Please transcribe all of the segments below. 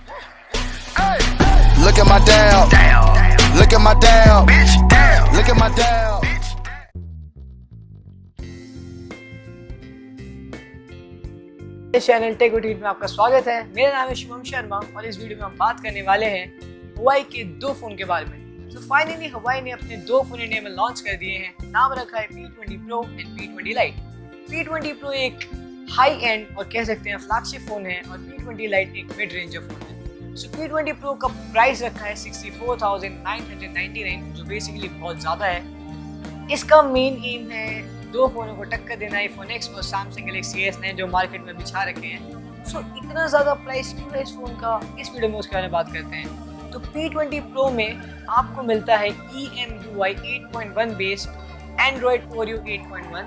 Look at my down. Look at my down. Look at my down. इस channel take treat में आपका स्वागत है। मेरा नाम है शुभम शर्मा और इस वीडियो में हम बात करने वाले हैं हुआई के दो फोन के बारे में। तो फाइनली हुआई ने अपने दो फोन इंडिया में लॉन्च कर दिए हैं। नाम रखा है p20 Pro and p20 Lite। p20 Pro एक हाई एंड और कह सकते हैं फ्लैगशिप फोन है और p20 Lite एक मिड रेंज फोन है। सो p20 Pro का प्राइस रखा है 64,999 जो बेसिकली बहुत ज़्यादा है। इसका मेन एम है दो फोनों को टक्कर देना, iPhone X और Samsung Galaxy S9 जो मार्केट में बिछा रखे हैं। सो इतना ज़्यादा प्राइस क्यों है इस फोन का, इस वीडियो में उसके बारे में बात करते हैं। तो p20 Pro में आपको मिलता है EMUI 8.1 बेस्ड Android Oreo 8.1।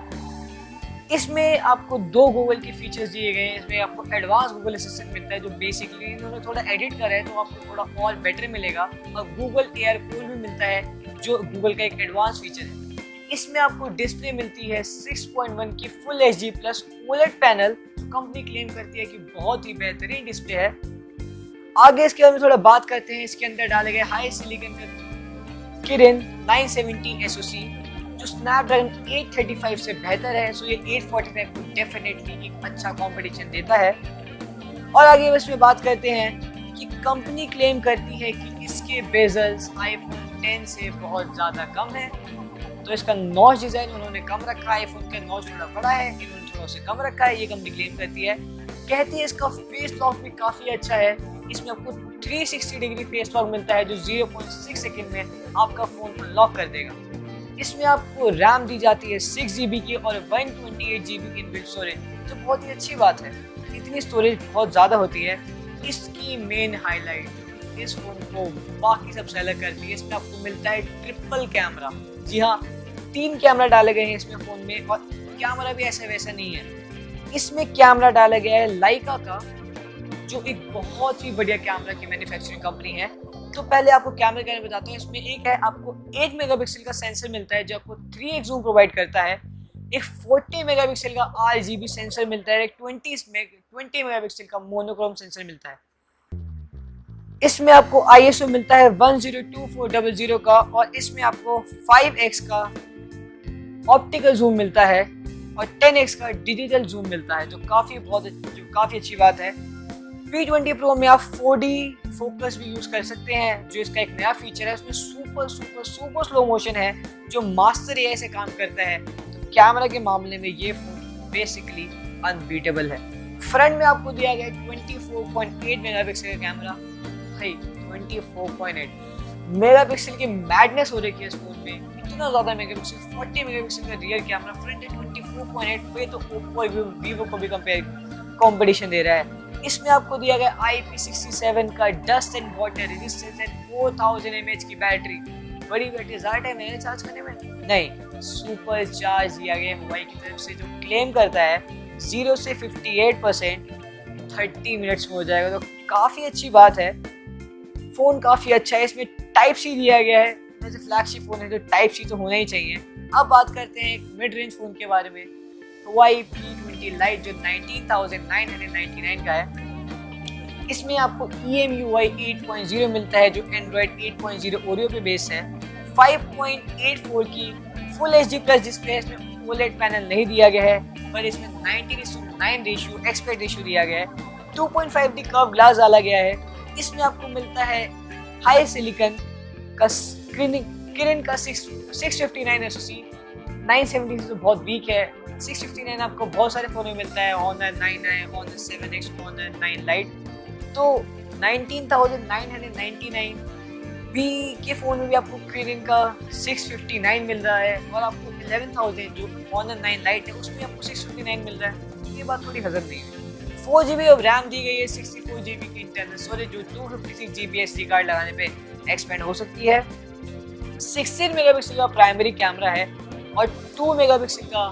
इसमें आपको दो गूगल के फीचर्स दिए गए हैं। इसमें आपको एडवांस गूगल असिस्टेंट मिलता है जो बेसिकली इन्होंने थोड़ा एडिट करा है तो आपको थोड़ा और बेटर मिलेगा, और गूगल एयर कूल भी मिलता है जो गूगल का एक एडवांस फीचर है। इसमें आपको डिस्प्ले मिलती है 6.1 की full HD plus OLED panel, company claim करती है कि बहुत ही बेहतरीन डिस्प्ले है। आगे इसके बारे में थोड़ा बात करते हैं। इसके अंदर डाले गए हाई सिलिकॉन का किरिन 970 SoC जो स्नैपड्रैगन 835 से बेहतर है। सो ये 845 को डेफिनेटली एक अच्छा कंपटीशन देता है। और आगे इसमें बात करते हैं कि कंपनी क्लेम करती है कि इसके बेजल्स iPhone 10 से बहुत ज़्यादा कम है। तो इसका नॉच डिज़ाइन उन्होंने कम रखा है, iPhone का नॉच थोड़ा बड़ा है, इन्होंने थोड़ा से कम रखा है, ये कंपनी क्लेम करती है। कहती है इसका फेस लॉक भी काफ़ी अच्छा है। इसमें आपको 360 डिग्री फेस लॉक मिलता है जो 0.6 सेकेंड में आपका फ़ोन अनलॉक कर देगा। इसमें आपको रैम दी जाती है 6 GB की और 128 GB इनबिल्ट स्टोरेज, जो बहुत ही अच्छी बात है। इतनी स्टोरेज बहुत ज़्यादा होती है। इसकी मेन हाईलाइट इस फोन को बाकी सबसे अलग करती है, इसमें आपको मिलता है ट्रिपल कैमरा। जी हाँ, 3 कैमरा डाले गए हैं इसमें फ़ोन में, और कैमरा भी ऐसा वैसा नहीं है। इसमें कैमरा डाला गया है लाइका का जो एक बहुत ही बढ़िया कैमरा की मैन्युफैक्चरिंग कंपनी है। तो पहले आपको कैमरे के बारे में बताता हूँ। इसमें एक है आपको 8 मेगापिक्सल का सेंसर मिलता है जो आपको 3x जूम प्रोवाइड करता है। एक 40 मेगापिक्सल का RGB सेंसर मिलता है। एक 20 मेगापिक्सल का मोनोक्रोम सेंसर मिलता है। इसमें आपको ISO मिलता है 102400 का, और इसमें आपको 5x का ऑप्टिकल जूम मिलता है और 10x का डिजिटल जूम मिलता है जो काफ़ी अच्छी बात है। p20 Pro में आप 4D फोकस भी यूज़ कर सकते हैं जो इसका एक नया फीचर है। उसमें सुपर स्लो मोशन है जो मास्टर AI से काम करता है। तो कैमरा के मामले में ये फ़ोन बेसिकली अनबीटेबल है। फ्रंट में आपको दिया गया 24.8 मेगापिक्सल का कैमरा। भाई 24.8 मेगापिक्सल की मैडनेस हो रही है इस फोन में, इतना ज़्यादा मेगापिक्सल। 40 मेगापिक्सल का रियर कैमरा, फ्रंट है 24.8 पे, तो ओप्पो और वीवो को भी कंपटीशन दे रहा है। इसमें आपको दिया गया IP67 का dust and water resistance and 4000 mAh की बैटरी। बड़ी बैटरी, ज़्यादा टाइम है चार्ज करने में नहीं। सुपर चार्ज दिया गया हुआई की तरफ से जो क्लेम करता है 0 से 58% 30 मिनट्स में हो जाएगा। तो काफ़ी अच्छी बात है। फ़ोन काफ़ी अच्छा है। इसमें टाइप C दिया गया है, जैसे फ्लैगशिप फ़ोन है तो टाइप C तो होना ही चाहिए। अब बात करते हैं एक मिड रेंज फ़ोन के बारे में। हुआई p20 Lite जो 19,999 का है। इसमें आपको EMUI 8.0 मिलता है जो Android 8.0 Oreo पे बेस है। 5.84 की फुल HD प्लस डिस्प्ले है। इसमें OLED पैनल नहीं दिया गया है, पर इसमें 19:9 रेशियो एस्पेक्ट रेशियो दिया गया है। 2.5D कर्व ग्लास डाला गया है। इसमें आपको मिलता है हाई सिलिकॉन का किरिन का 659 SoC। 970 से तो बहुत वीक है। 659 आपको बहुत सारे फ़ोन में मिलता है, Honor 9i, Honor 7X, Honor 9 Lite। तो 19,999 भी के फ़ोन में भी आपको किरिन का 659 मिल रहा है, और आपको 11,000 जो Honor 9 Lite है उसमें आपको 659 मिल रहा है। ये बात थोड़ी हज़म नहीं है। 4 GB अब रैम दी गई है, 64 GB की इंटरनल स्टोरेज जो 256 GB SD कार्ड लगाने पे एक्सपेंड हो सकती है। 16 मेगापिक्सल का प्राइमरी कैमरा है और 2 मेगापिक्सल का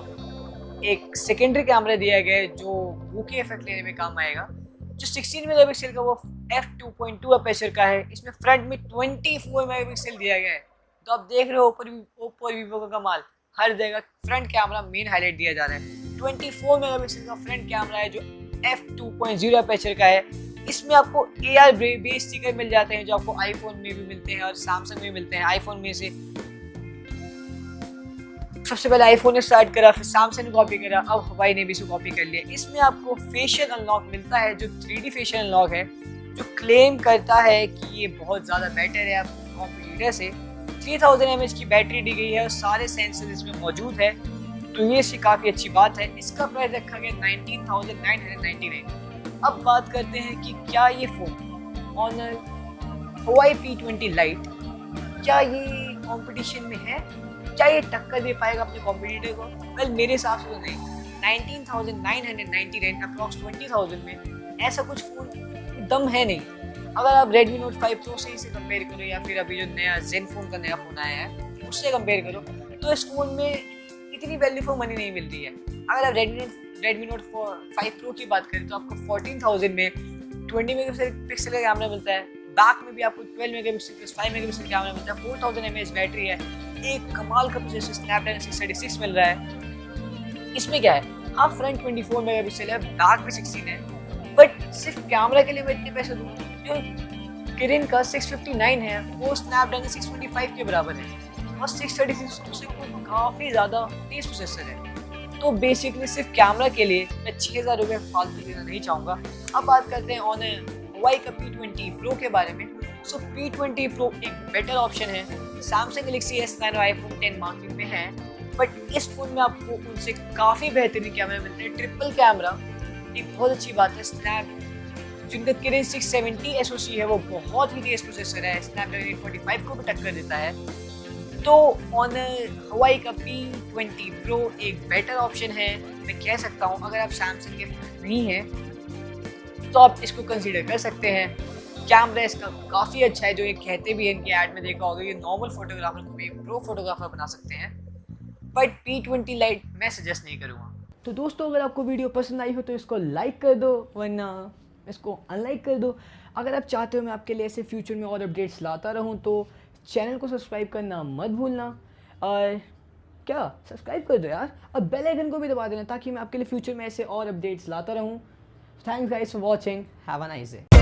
एक सेकेंडरी कैमरा दिया गया है जो बूके इफेक्ट लेने में काम आएगा। जो 16 मेगापिक्सल का वो f2.2 अपर्चर का है। इसमें फ्रंट में 24 मेगापिक्सल दिया गया है। तो आप देख रहे हो ओप्पो और वीवो का कमाल, हर जगह फ्रंट कैमरा मेन हाईलाइट दिया जा रहा है। 24 मेगापिक्सल का फ्रंट कैमरा है जो f2.0 अपर्चर का है। इसमें आपको AR बेस्ड स्टिकर मिल जाते हैं जो आपको आईफोन में भी मिलते हैं और सैमसंग में मिलते हैं। आईफोन में से सबसे पहले आईफोन ने स्टार्ट करा, फिर सैमसंग ने कॉपी करा, अब हुआई ने भी इसे कॉपी कर लिया। इसमें आपको फेशियल अनलॉक मिलता है जो 3D फेशियल अनलॉक है, जो क्लेम करता है कि ये बहुत ज़्यादा बेटर है आपके कॉम्पिटिटर से। 3000 mAh की बैटरी दी गई है और सारे सेंसर इसमें मौजूद है, तो ये इसकी काफ़ी अच्छी बात है। इसका प्राइस रखा गया 19,999। अब बात करते हैं कि क्या ये फ़ोन ऑनर हुआई P20 लाइट क्या ये कंपटीशन में है, क्या ये टक्कर दे पाएगा अपने कॉम्पिटिटर को? वेल मेरे हिसाब से तो नहीं। 19,999 अप्रॉक्स 20,000 में ऐसा कुछ फ़ोन दम है नहीं। अगर आप Redmi Note 5 Pro से इसे कंपेयर करो या फिर अभी जो नया Zenfone का नया फ़ोन आया है उससे कंपेयर करो, तो इस फ़ोन में इतनी वैल्यू फॉर मनी नहीं मिल रही है। अगर आप Redmi Note 5 Pro की बात करें तो आपको 14,000 में 20 मेगापिक्सल का कैमरा मिलता है, बैक में भी आपको 12 मेगापिक्सल प्लस 5 मेगापिक्सल कैमरा मिलता है, 4000 mAh बैटरी है, एक कमाल का प्रोसेसर स्नैपड्रैगन 636 मिल रहा है। इसमें क्या है, हाँ फ्रंट 24 मेगापिक्सल है, बैक भी 16 है, बट सिर्फ कैमरा के लिए मैं इतने पैसे दूँ? जो किरिन का 659 है वो स्नैपड्रैगन 625 के बराबर है और 636 काफ़ी ज़्यादा तेज प्रोसेसर है। तो बेसिकली सिर्फ कैमरा के लिए मैं 6,000 रुपये फालतू देना नहीं चाहूँगा। अब बात करते हैं ऑन हुआई का P20 Pro के बारे में। सो P20 Pro एक बेटर ऑप्शन है। सैमसंग गैलेक्सी S9 और आईफोन 10 मार्केट में है, बट इस फ़ोन में आपको उनसे काफ़ी बेहतरीन कैमरा मिलते हैं। ट्रिपल कैमरा एक बहुत अच्छी बात है। स्नैप जिनका किरिन 670 SoC है वो बहुत ही तेज प्रोसेसर है, स्नैपड्रैगन 845 को भी टक्कर देता है। तो ऑन हुआई का P20 Pro एक बेटर ऑप्शन है मैं कह सकता हूँ। अगर आप सैमसंग के फैन नहीं हैं तो आप इसको कंसीडर कर सकते हैं। कैमरा इसका काफ़ी अच्छा है, जो ये कहते भी हैं, इनके ऐड में देखा होगा, ये नॉर्मल फोटोग्राफर को भी प्रो फोटोग्राफर बना सकते हैं, बट P20 लाइट मैं सजेस्ट नहीं करूँगा। तो दोस्तों अगर आपको वीडियो पसंद आई हो तो इसको लाइक कर दो, वरना इसको अनलाइक कर दो। अगर आप चाहते हो मैं आपके लिए ऐसे फ्यूचर में और अपडेट्स लाता रहूं तो चैनल को सब्सक्राइब करना मत भूलना। और क्या सब्सक्राइब कर दो यार, और बेल आइकन को भी दबा देना ताकि मैं आपके लिए फ्यूचर में ऐसे और अपडेट्स लाता रहूं। Thanks guys for watching, have a nice day.